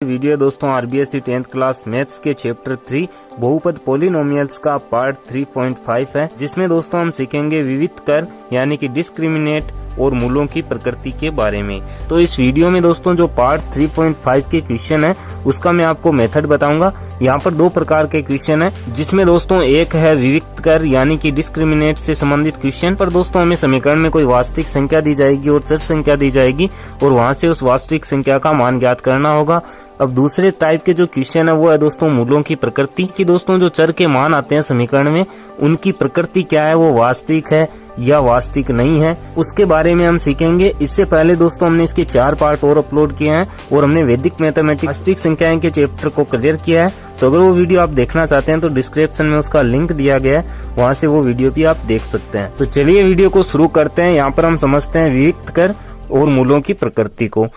Video दोस्तों RBSE 10th class maths के chapter 3 बहुपद पॉलिनोमियल्स का पार्ट 3.5 है, जिसमें दोस्तों हम सीखेंगे विविध कर यानी कि डिस्क्रिमिनेट और मूलों की प्रकृति के बारे में। तो इस वीडियो में दोस्तों जो पार्ट 3.5 के क्वेश्चन है उसका मैं आपको मेथड बताऊंगा। यहाँ पर दो प्रकार के क्वेश्चन है, जिसमें दोस्तों एक है विविध कर यानी कि डिस्क्रिमिनेट से संबंधित क्वेश्चन पर दोस्तों हमें समीकरण में कोई वास्तविक संख्या दी जाएगी और चर संख्या दी जाएगी और वहाँ से उस वास्तविक संख्या का मान ज्ञात करना होगा। अब दूसरे टाइप के जो क्वेश्चन है वो है दोस्तों मूलों की प्रकृति की। दोस्तों जो चर के मान आते हैं समीकरण में उनकी प्रकृति क्या है, वो वास्तविक है या वास्तविक नहीं है, उसके बारे में हम सीखेंगे। इससे पहले दोस्तों हमने इसके 4 पार्ट और अपलोड किए हैं और हमने वैदिक मैथमेटिक्स वास्तविक संख्याएं के चैप्टर को क्लियर किया है। तो अगर वो वीडियो आप देखना चाहते हैं तो डिस्क्रिप्शन में उसका लिंक दिया गया है, वहाँ से वो वीडियो भी आप देख सकते हैं। तो चलिए वीडियो को शुरू करते हैं। यहाँ पर हम समझते हैं विविध कर और मूलों की प्रकृति को।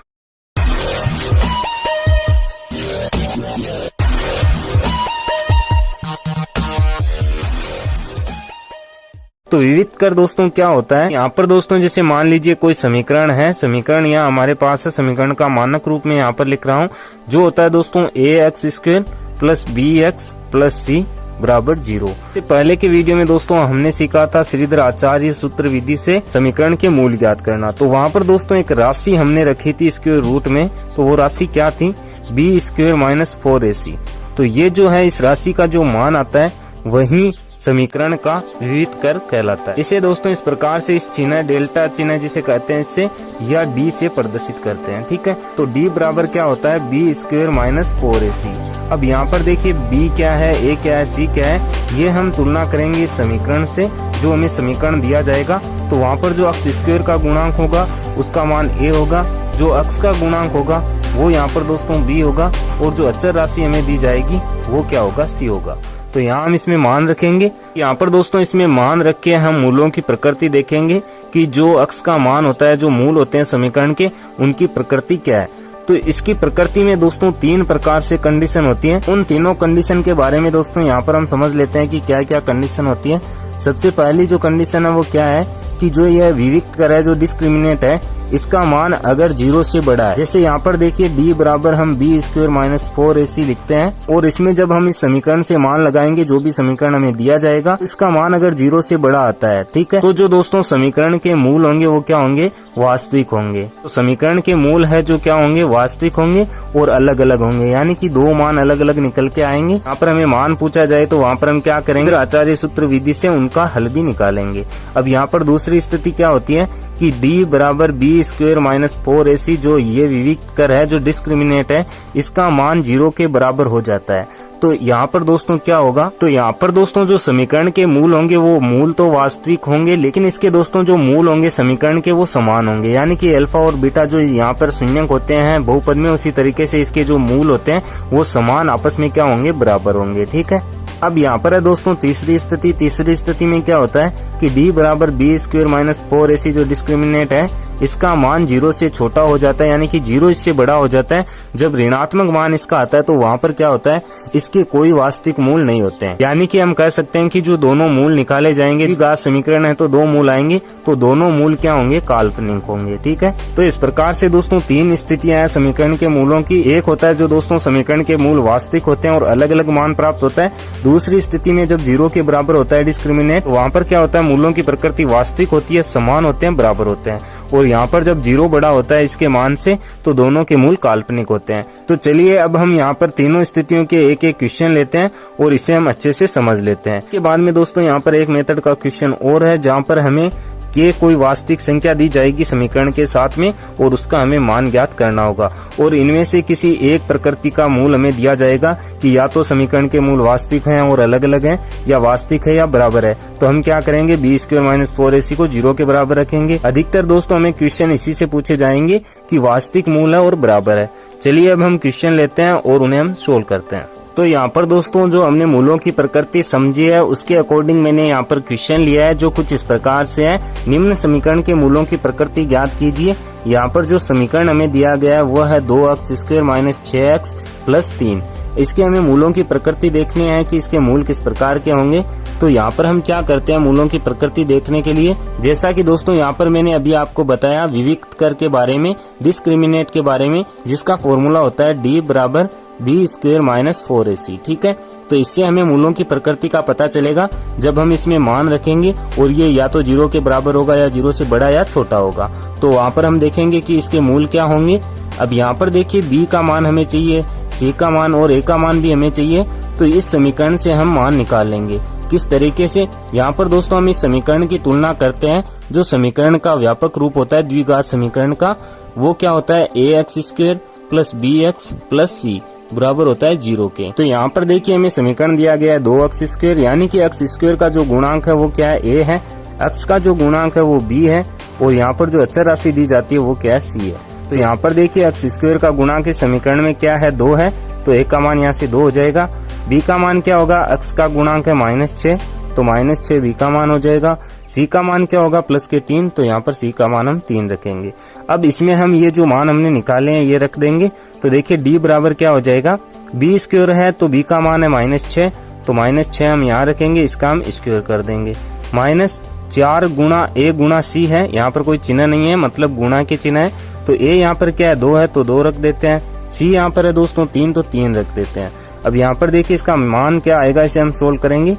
तो विविध कर दोस्तों क्या होता है, यहाँ पर दोस्तों जैसे मान लीजिए कोई समीकरण है, समीकरण यहाँ हमारे पास है, समीकरण का मानक रूप में यहाँ पर लिख रहा हूँ, जो होता है दोस्तों ax² plus bx plus c बराबर 0। इससे पहले के वीडियो में दोस्तों हमने सीखा था श्रीधर आचार्य सूत्र विधि से समीकरण के मूल ज्ञात करना। तो वहाँ पर दोस्तों एक राशि हमने रखी थी स्क्वायर रूट में, तो वो राशि क्या थी, b² माइनस 4ac। तो ये जो है इस राशि का जो मान आता है वही समीकरण का विविध कर कहलाता है। इसे दोस्तों इस प्रकार से इस चिन्ह डेल्टा चिन्ह जिसे कहते हैं इससे या d से प्रदर्शित करते हैं, ठीक है। तो d बराबर क्या होता है, b² माइनस 4ac। अब यहाँ पर देखिए b क्या है, a क्या है, c क्या है, ये हम तुलना करेंगे इस समीकरण से। जो हमें समीकरण दिया जाएगा तो वहाँ पर जो अक्ष स्क्वायर का गुणांक होगा उसका मान a होगा, जो अक्ष का गुणांक होगा वो यहाँ पर दोस्तों b होगा और जो अचर राशि हमें दी जाएगी वो क्या होगा, c होगा। तो यहाँ हम इसमें मान रखेंगे। यहाँ पर दोस्तों इसमें मान रख के हम मूलों की प्रकृति देखेंगे कि जो अक्ष का मान होता है, जो मूल होते हैं समीकरण के, उनकी प्रकृति क्या है। तो इसकी प्रकृति में दोस्तों 3 प्रकार से कंडीशन होती है। उन तीनों कंडीशन के बारे में दोस्तों यहाँ पर हम समझ लेते हैं कि क्या क्या कंडीशन होती है। सबसे पहली जो कंडीशन है वो क्या है कि जो यह विविध कर है, जो डिस्क्रिमिनेट है, इसका मान अगर 0 से बड़ा है। जैसे यहाँ पर देखिए d बराबर हम b² माइनस 4ac लिखते हैं और इसमें जब हम इस समीकरण से मान लगाएंगे, जो भी समीकरण हमें दिया जाएगा, इसका मान अगर 0 से बड़ा आता है, ठीक है। तो जो दोस्तों समीकरण के मूल होंगे वो क्या होंगे, वास्तविक होंगे। तो समीकरण के मूल है जो क्या होंगे, वास्तविक होंगे और अलग अलग होंगे, यानी कि 2 मान अलग अलग निकल के आएंगे। यहाँ पर हमें मान पूछा जाए तो वहाँ पर हम क्या करेंगे, आचार्य सूत्र विधि से उनका हल भी निकालेंगे। अब यहाँ पर दूसरी स्थिति क्या होती है कि d बराबर b² माइनस 4ac, जो ये विविध कर है, जो डिस्क्रिमिनेट है, इसका मान 0 के बराबर हो जाता है। तो यहाँ पर दोस्तों क्या होगा, तो यहाँ पर दोस्तों जो समीकरण के मूल होंगे वो मूल तो वास्तविक होंगे, लेकिन इसके दोस्तों जो मूल होंगे समीकरण के वो समान होंगे, यानी कि अल्फा और बीटा जो यहाँ पर शून्यक होते हैं बहुपद में, उसी तरीके से इसके जो मूल होते हैं वो समान आपस में क्या होंगे, बराबर होंगे, ठीक है। अब यहाँ पर है दोस्तों तीसरी स्थिति। तीसरी स्थिति में क्या होता है कि d बराबर b² माइनस 4ac जो डिस्क्रिमिनेट है, इसका मान 0 से छोटा हो जाता है, यानी कि 0 इससे बड़ा हो जाता है। जब ऋणात्मक मान इसका आता है तो वहाँ पर क्या होता है, इसके कोई वास्तविक मूल नहीं होते हैं, यानी कि हम कह सकते हैं कि जो दोनों मूल निकाले जाएंगे, घात समीकरण है तो 2 मूल आएंगे, तो दोनों मूल क्या होंगे, काल्पनिक होंगे, ठीक है। तो इस प्रकार से दोस्तों 3 स्थितियां हैं समीकरण के मूलों की। एक होता है जो दोस्तों समीकरण के मूल वास्तविक होते हैं और अलग अलग मान प्राप्त होता है। दूसरी स्थिति में जब 0 के बराबर होता है डिस्क्रिमिनेट, वहाँ पर क्या होता है, मूलों की प्रकृति वास्तविक होती है, समान होते हैं, बराबर होते हैं। और यहाँ पर जब 0 बड़ा होता है इसके मान से, तो दोनों के मूल काल्पनिक होते हैं। तो चलिए अब हम यहाँ पर तीनों स्थितियों के एक एक क्वेश्चन लेते हैं और इसे हम अच्छे से समझ लेते हैं। इसके बाद में दोस्तों यहाँ पर एक मेथड का क्वेश्चन और है, जहाँ पर हमें के कोई वास्तविक संख्या दी जाएगी समीकरण के साथ में और उसका हमें मान ज्ञात करना होगा, और इनमें से किसी एक प्रकृति का मूल हमें दिया जाएगा कि या तो समीकरण के मूल वास्तविक हैं और अलग अलग हैं, या वास्तविक है या बराबर है। तो हम क्या करेंगे, b² माइनस 4ac को 0 के बराबर रखेंगे। अधिकतर दोस्तों हमें क्वेश्चन इसी से पूछे जाएंगे कि वास्तविक मूल है और बराबर है। चलिए अब हम क्वेश्चन लेते हैं और उन्हें हम सोल्व करते हैं। तो यहाँ पर दोस्तों जो हमने मूलों की प्रकृति समझी है उसके अकॉर्डिंग मैंने यहाँ पर क्वेश्चन लिया है, जो कुछ इस प्रकार से है। निम्न समीकरण के मूलों की प्रकृति ज्ञात कीजिए। यहाँ पर जो समीकरण हमें दिया गया है वो है 2x² माइनस 6x प्लस 3। इसके हमें मूलों की प्रकृति देखनी है कि इसके मूल किस प्रकार के होंगे। तो यहाँ पर हम क्या करते हैं मूलों की प्रकृति देखने के लिए, जैसा कि दोस्तों यहाँ पर मैंने अभी आपको बताया विविक्त कर के बारे में, डिस्क्रिमिनेट के बारे में, जिसका फॉर्मूला होता है d बराबर b स्क्वायर माइनस 4ac। ठीक है, तो इससे हमें मूलों की प्रकृति का पता चलेगा जब हम इसमें मान रखेंगे और ये या तो 0 के बराबर होगा या 0 से बड़ा या छोटा होगा। तो वहाँ पर हम देखेंगे कि इसके मूल क्या होंगे। अब यहाँ पर देखिए b का मान हमें चाहिए, c का मान और a का मान भी हमें चाहिए। तो इस समीकरण से हम मान निकाल लेंगे। किस तरीके से, यहाँ पर दोस्तों हम इस समीकरण की तुलना करते हैं। जो समीकरण का व्यापक रूप होता है द्विघात समीकरण का, वो क्या होता है ax square plus bx plus c बराबर होता है 0 के। तो यहाँ पर देखिए हमें समीकरण दिया गया है 2x स्क्वायर, यानी कि x स्क्वायर का जो गुणांक है वो क्या है a है, x का जो गुणांक है वो b है और यहाँ पर जो अचर राशि दी जाती है वो क्या है c है। तो यहाँ पर देखिए x स्क्वायर का गुणांक इस समीकरण में क्या है 2 है, तो a का मान यहाँ से 2 हो जाएगा। b का मान क्या होगा, x का गुणांक है -6, तो -6 b का मान हो जाएगा। c का मान क्या होगा प्लस के 3, तो यहाँ पर c का मान हम 3 रखेंगे। अब इसमें हम ये जो मान हमने निकाले हैं ये रख देंगे। तो देखिए d बराबर क्या हो जाएगा, b स्क्वायर है तो b का मान है -6, तो -6 हम यहाँ रखेंगे, इसका हम स्क्वायर कर देंगे। -4 गुणा a गुणा c है, यहाँ पर कोई चिन्ह नहीं है, मतलब गुणा के चिन्ह है। तो a यहाँ पर क्या है 2 है तो 2 रख देते हैं, c यहाँ पर है दोस्तों 3 तो 3 रख देते हैं। अब यहाँ पर देखिए इसका मान क्या आएगा, इसे हम सोल्व करेंगे।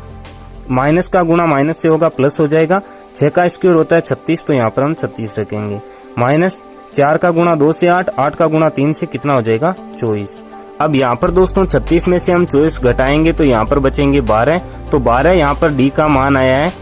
माइनस का गुणा माइनस से होगा प्लस हो जाएगा, 6 का स्क्वायर होता है 36, तो यहाँ पर हम 36 रखेंगे। -4 का गुणा 2 से 8, 8 का गुणा 3 से कितना हो जाएगा 24। अब यहाँ पर दोस्तों 36 में से हम 24 घटाएंगे तो यहाँ पर बचेंगे 12, तो 12 यहाँ पर d का मान आया है।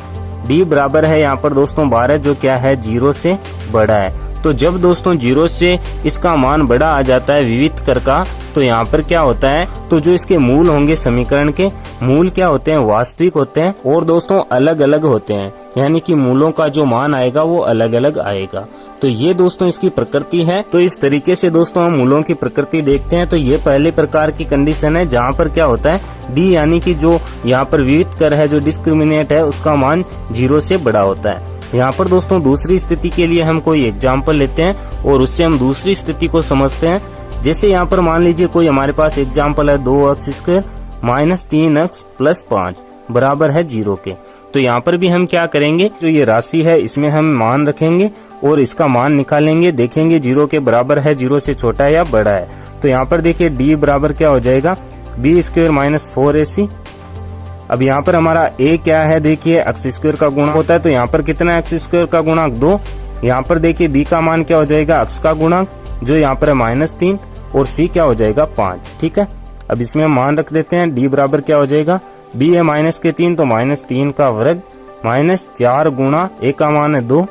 d बराबर है यहाँ पर दोस्तों 12, जो क्या है 0 से बड़ा है। तो जब दोस्तों 0 से इसका मान बड़ा आ जाता है विविक्त कर का, तो यहाँ पर क्या होता है, तो जो इसके मूल होंगे समीकरण के, मूल क्या होते हैं वास्तविक होते हैं और दोस्तों अलग अलग होते हैं, यानी कि मूलों का जो मान आएगा वो अलग अलग आएगा। तो ये दोस्तों इसकी प्रकृति है। तो इस तरीके से दोस्तों हम मूलों की प्रकृति देखते हैं। तो ये पहले प्रकार की कंडीशन है जहाँ पर क्या होता है डी, यानी कि जो यहाँ पर विविक्त कर है, जो डिस्क्रिमिनेट है, उसका मान 0 से बड़ा होता है। यहाँ पर दोस्तों दूसरी स्थिति के लिए हम कोई एग्जाम्पल लेते हैं और उससे हम दूसरी स्थिति को समझते हैं। जैसे यहाँ पर मान लीजिए कोई हमारे पास एग्जाम्पल है 2x square minus 3x plus 5 बराबर है 0 के। तो यहाँ पर भी हम क्या करेंगे, जो ये राशि है इसमें हम मान रखेंगे और इसका मान निकालेंगे, देखेंगे 0 के बराबर है, 0 से छोटा है या बड़ा है। तो यहाँ पर देखिए d बराबर क्या हो जाएगा, b स्क्वायर माइनस 4ac। अब यहाँ पर हमारा a क्या है, देखिए x स्क्वायर का गुणा होता है, तो यहाँ पर कितना x स्क्वायर का गुणांक 2। यहाँ पर देखिए b का मान क्या हो जाएगा, x का गुणांक जो यहाँ पर है -3 और c क्या हो जाएगा 5। ठीक है, अब इसमें हम मान रख देते हैं। d बराबर क्या हो जाएगा, b है -3 तो -3 का वर्ग -4 गुणा a का मान है 2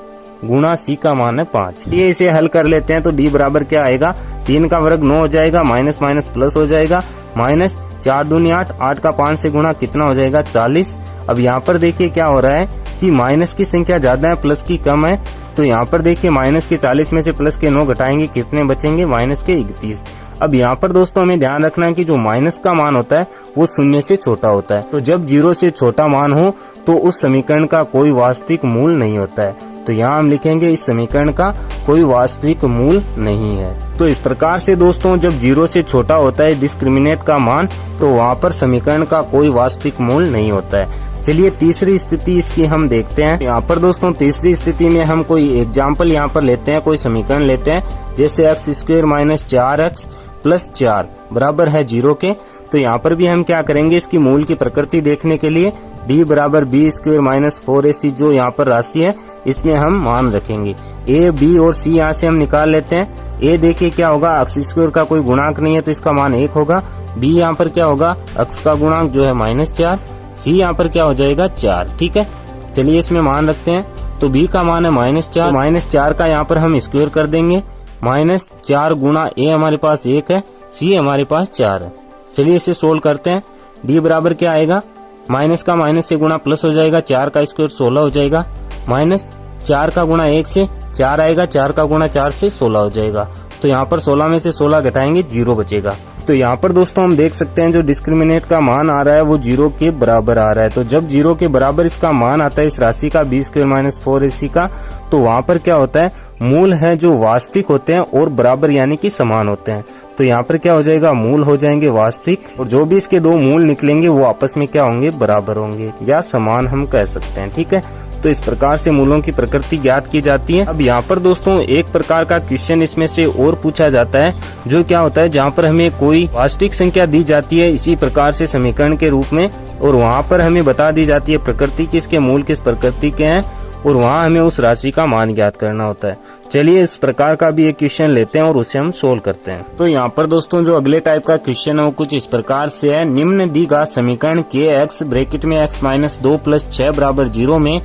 गुणा c का मान है 5। ये इसे हल कर लेते हैं तो d बराबर क्या आएगा, 3 का वर्ग 9 हो जाएगा, माइनस माइनस प्लस हो जाएगा, -4 दूनी 8, 8 का 5 से गुणा कितना हो जाएगा 40। अब यहाँ पर देखिए क्या हो रहा है कि माइनस की संख्या ज्यादा है प्लस की कम है। तो यहाँ पर देखिए माइनस के 40 में से प्लस के 9 घटाएंगे, कितने बचेंगे, माइनस के 31। अब यहाँ पर दोस्तों हमें ध्यान रखना है कि जो माइनस का मान होता है वो 0 से छोटा होता है। तो जब 0 से छोटा मान हो तो उस समीकरण का कोई वास्तविक मूल नहीं होता है। तो यहाँ हम लिखेंगे इस समीकरण का कोई वास्तविक मूल नहीं है। तो इस प्रकार से दोस्तों जब 0 से छोटा होता है डिस्क्रिमिनेट का मान, तो वहाँ पर समीकरण का कोई वास्तविक मूल नहीं होता है। चलिए तीसरी स्थिति इसकी हम देखते हैं। यहाँ पर दोस्तों तीसरी स्थिति में हम कोई एग्जाम्पल यहाँ पर लेते हैं, कोई समीकरण लेते हैं। जैसे x square minus 4x plus 4 बराबर है 0 के। तो यहाँ पर भी हम क्या करेंगे, इसकी मूल की प्रकृति देखने के लिए d बराबर b स्क्वायर माइनस 4ac जो यहाँ पर राशि है इसमें हम मान रखेंगे। a, b और c यहाँ से हम निकाल लेते हैं। a देखिए क्या होगा, x स्क्वायर का कोई गुणांक नहीं है तो इसका मान 1 होगा। b यहाँ पर क्या होगा, x का गुणांक जो है -4, c यहाँ पर क्या हो जाएगा 4। ठीक है, चलिए इसमें मान रखते हैं। तो b का मान है -4, -4 का यहाँ पर हम स्क्वायर कर देंगे। -4 गुणा a हमारे पास 1 है, c हमारे पास 4 है। चलिए इसे सोल्व करते हैं। d बराबर क्या आएगा, माइनस का माइनस से गुणा प्लस हो जाएगा, 4 का स्क्वायर 16 हो जाएगा, -4 का गुणा 1 से 4 आएगा, 4 का गुणा 4 से 16 हो जाएगा। तो यहाँ पर 16 में से 16 घटाएंगे, 0 बचेगा। तो यहाँ पर दोस्तों हम देख सकते हैं जो डिस्क्रिमिनेट का मान आ रहा है वो 0 के बराबर आ रहा है। तो जब 0 के बराबर इसका मान आता है इस राशि का b स्क्वायर माइनस 4ac का, तो वहाँ पर क्या होता है, मूल है जो वास्तविक होते हैं और बराबर यानी कि समान होते हैं। तो यहाँ पर क्या हो जाएगा, मूल हो जाएंगे वास्तविक, और जो भी इसके दो मूल निकलेंगे वो आपस में क्या होंगे, बराबर होंगे या समान हम कह सकते हैं। ठीक है, तो इस प्रकार से मूलों की प्रकृति ज्ञात की जाती है। अब यहाँ पर दोस्तों एक प्रकार का क्वेश्चन इसमें से और पूछा जाता है, जो क्या होता है, जहाँ पर हमें कोई वास्तविक संख्या दी जाती है इसी प्रकार से समीकरण के रूप में, और वहाँ पर हमें बता दी जाती है प्रकृति की, इसके मूल किस प्रकृति के हैं, और वहाँ हमें उस राशि का मान ज्ञात करना होता है। चलिए इस प्रकार का भी एक क्वेश्चन लेते हैं और उसे हम सोल्व करते हैं। तो यहाँ पर दोस्तों जो अगले टाइप का क्वेश्चन है वो कुछ इस प्रकार से है, निम्न दी गया समीकरण के एक्स ब्रैकेट में x - 2 + 6 = 0 में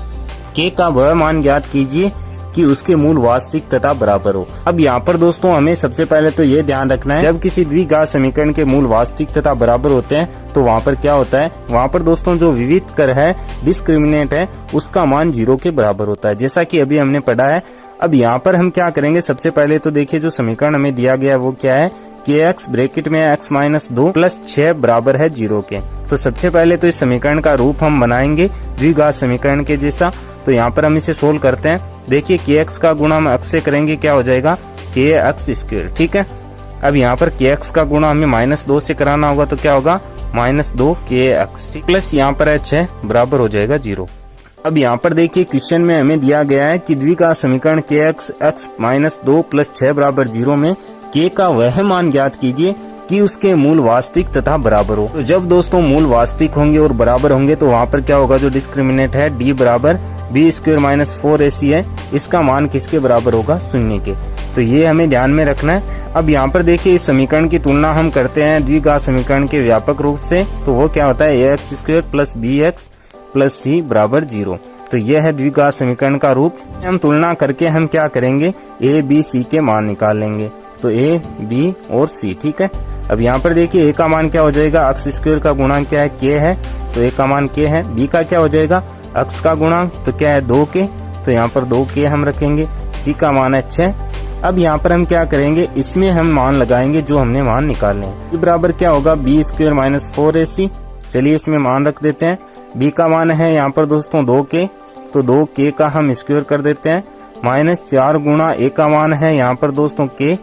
k का वह मान ज्ञात कीजिए कि उसके मूल वास्तविक तथा बराबर हो। अब यहाँ पर दोस्तों हमें सबसे पहले तो ये ध्यान रखना है, जब किसी द्विघात समीकरण के मूल वास्तविक तथा बराबर होते हैं तो वहाँ पर क्या होता है, वहाँ पर दोस्तों जो विविध कर है, डिस्क्रिमिनेंट है, उसका मान 0 के बराबर होता है, जैसा कि अभी हमने पढ़ा है। अब यहाँ पर हम क्या करेंगे, सबसे पहले तो देखिए जो समीकरण हमें दिया गया है वो क्या है, कि x ब्रैकेट में x - 2 + 6 बराबर है 0 के। तो सबसे पहले तो इस समीकरण का रूप हम बनाएंगे द्विघात समीकरण के जैसा। तो यहाँ पर हम इसे सोल्व करते हैं। देखिए kx का गुणा हम x से करेंगे, क्या हो जाएगा, kx²। ठीक है, अब यहाँ पर kx का गुणा हमें -2 से कराना होगा, तो क्या होगा, -2 kx प्लस यहाँ पर है 6 बराबर हो जाएगा 0। अब यहाँ पर देखिए क्वेश्चन में हमें दिया गया है कि द्विघात समीकरण kx x - 2 + 6 = 0 में k का वह मान ज्ञात कीजिए कि उसके मूल वास्तविक तथा बराबर हो। तो जब दोस्तों मूल वास्तविक होंगे और बराबर होंगे तो वहाँ पर क्या होगा, जो डिस्क्रिमिनेंट है d बराबर b² - 4ac है, इसका मान किसके बराबर होगा, 0 के। तो ये हमें ध्यान में रखना है। अब यहाँ पर देखिए इस समीकरण की तुलना हम करते हैं द्विघात समीकरण के व्यापक रूप से, तो वो क्या होता है, ax² + bx + c = 0। तो यह है द्विघात समीकरण का रूप। हम तुलना करके हम क्या करेंगे, a b c के मान निकाल लेंगे, तो a b और c। ठीक है, अब यहाँ पर देखिए a का मान क्या हो जाएगा, x² का गुणांक क्या है, k है, तो a का मान k है। b का क्या हो जाएगा, x का गुणांक तो क्या है, 2k, तो यहाँ पर 2k हम रखेंगे। c का मान है 6। अब यहाँ पर हम क्या करेंगे, इसमें हम मान लगाएंगे जो हमने मान निकालने हैं। b बराबर क्या होगा, b² - 4ac। चलिए इसमें मान रख देते हैं। b का मान है यहाँ पर दोस्तों 2k, तो 2k का हम स्क्वायर कर देते हैं, -4 गुणा a का मान है यहाँ पर दोस्तों k,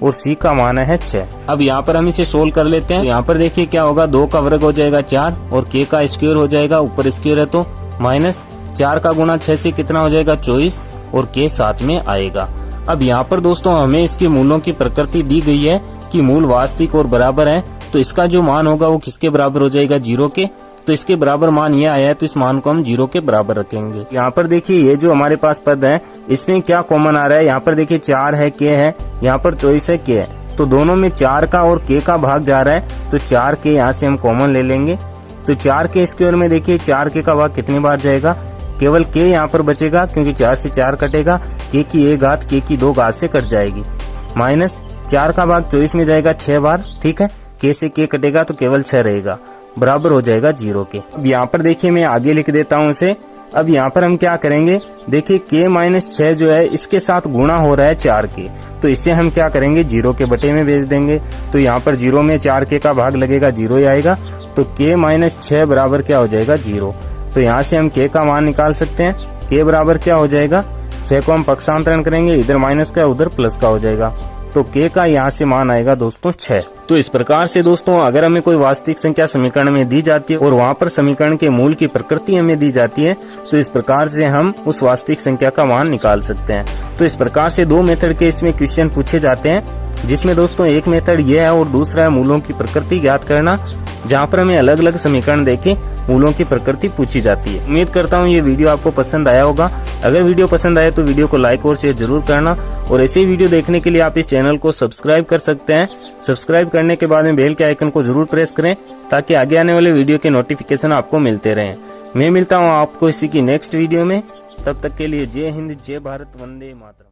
और c का मान है 6। अब यहाँ पर हम इसे सोल्व कर लेते हैं। यहाँ पर देखिए क्या होगा, 2 का वर्ग हो जाएगा 4, और k का स्क्वायर हो जाएगा, ऊपर स्क्वायर है तो -4 का गुणा 6 से कितना हो जाएगा, 24, और k साथ में आएगा। अब यहाँ पर दोस्तों हमें इसके मूलों की प्रकृति दी गई है कि मूल वास्तविक और बराबर है, तो इसका जो मान होगा वो किसके बराबर हो जाएगा, 0 के। तो इसके बराबर मान ये आया है, तो इस मान को हम 0 के बराबर रखेंगे। यहाँ पर देखिए ये जो हमारे पास पद है इसमें क्या कॉमन आ रहा है, यहाँ पर देखिए 4 है, k है, यहाँ पर 24 है, k है, तो दोनों में 4 का और k का भाग जा रहा है, तो 4k यहाँ से हम कॉमन ले लेंगे। तो 4k स्क्वायर में देखिए 4k का भाग कितनी बार जाएगा, केवल k यहाँ पर बचेगा, क्योंकि 4 से 4 कटेगा, k की 1 घात k की 2 घात से कट जाएगी, -4 का भाग 24 में जाएगा 6 बार। ठीक है, k से k कटेगा तो केवल 6 रहेगा, बराबर हो जाएगा 0 के। अब यहाँ पर देखिए मैं आगे लिख देता हूँ इसे। अब यहाँ पर हम क्या करेंगे, देखिए k - 6 जो है इसके साथ गुणा हो रहा है 4k, तो इसे हम क्या करेंगे, 0 के बटे में भेज देंगे। तो यहाँ पर 0 में 4k का भाग लगेगा, 0 ही आएगा, तो k - 6 बराबर क्या हो जाएगा, 0। तो यहाँ से हम k का मान निकाल सकते हैं। k बराबर क्या हो जाएगा, 6 को हम पक्षांतरण करेंगे, इधर माइनस का उधर प्लस का हो जाएगा, तो k का यहाँ से मान आएगा दोस्तों 6। तो इस प्रकार से दोस्तों अगर हमें कोई वास्तविक संख्या समीकरण में दी जाती है और वहाँ पर समीकरण के मूल की प्रकृति हमें दी जाती है, तो इस प्रकार से हम उस वास्तविक संख्या का मान निकाल सकते हैं। तो इस प्रकार से 2 मेथड के इसमें क्वेश्चन पूछे जाते हैं, जिसमें दोस्तों एक मेथड ये है और दूसरा है मूलों की प्रकृति ज्ञात करना, जहाँ पर हमें अलग अलग समीकरण देके मूलों की प्रकृति पूछी जाती है। उम्मीद करता हूँ ये वीडियो आपको पसंद आया होगा। अगर वीडियो पसंद आए तो वीडियो को लाइक और शेयर जरूर करना, और ऐसे ही वीडियो देखने के लिए आप इस चैनल को सब्सक्राइब कर सकते हैं। सब्सक्राइब करने के बाद में बेल के आइकन को जरूर प्रेस करें, ताकि आगे आने वाले वीडियो के नोटिफिकेशन आपको मिलते रहें। मैं मिलता हूँ आपको इसी की नेक्स्ट वीडियो में, तब तक के लिए जय हिंद, जय भारत, वंदे मातरम।